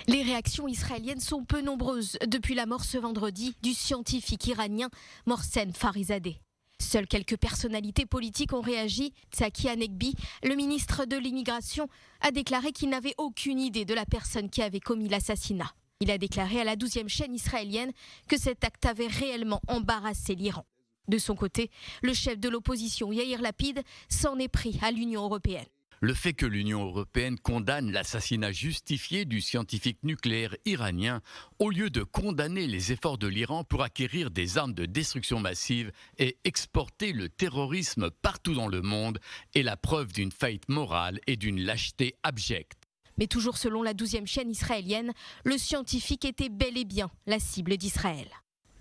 Les réactions israéliennes sont peu nombreuses depuis la mort ce vendredi du scientifique iranien Mohsen Farizadeh. Seules quelques personnalités politiques ont réagi. Tsaki Hanegbi, le ministre de l'Immigration, a déclaré qu'il n'avait aucune idée de la personne qui avait commis l'assassinat. Il a déclaré à la 12e chaîne israélienne que cet acte avait réellement embarrassé l'Iran. De son côté, le chef de l'opposition Yair Lapid s'en est pris à l'Union européenne. Le fait que l'Union européenne condamne l'assassinat justifié du scientifique nucléaire iranien au lieu de condamner les efforts de l'Iran pour acquérir des armes de destruction massive et exporter le terrorisme partout dans le monde est la preuve d'une faillite morale et d'une lâcheté abjecte. Mais toujours selon la 12e chaîne israélienne, le scientifique était bel et bien la cible d'Israël.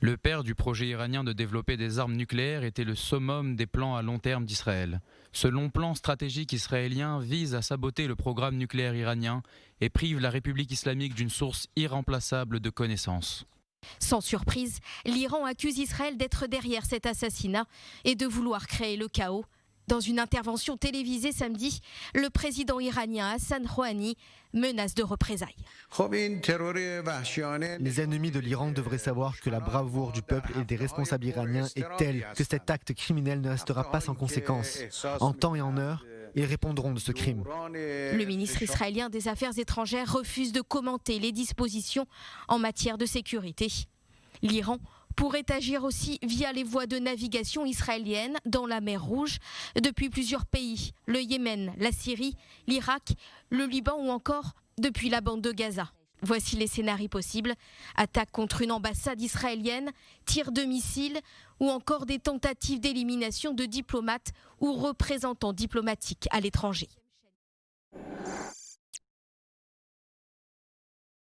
Le père du projet iranien de développer des armes nucléaires était le summum des plans à long terme d'Israël. Ce long plan stratégique israélien vise à saboter le programme nucléaire iranien et prive la République islamique d'une source irremplaçable de connaissances. Sans surprise, l'Iran accuse Israël d'être derrière cet assassinat et de vouloir créer le chaos. Dans une intervention télévisée samedi, le président iranien Hassan Rouhani menace de représailles. Les ennemis de l'Iran devraient savoir que la bravoure du peuple et des responsables iraniens est telle que cet acte criminel ne restera pas sans conséquence. En temps et en heure, ils répondront de ce crime. Le ministre israélien des Affaires étrangères refuse de commenter les dispositions en matière de sécurité. L'Iran pourrait agir aussi via les voies de navigation israéliennes dans la mer Rouge depuis plusieurs pays, le Yémen, la Syrie, l'Irak, le Liban ou encore depuis la bande de Gaza. Voici les scénarios possibles: attaque contre une ambassade israélienne, tir de missiles ou encore des tentatives d'élimination de diplomates ou représentants diplomatiques à l'étranger.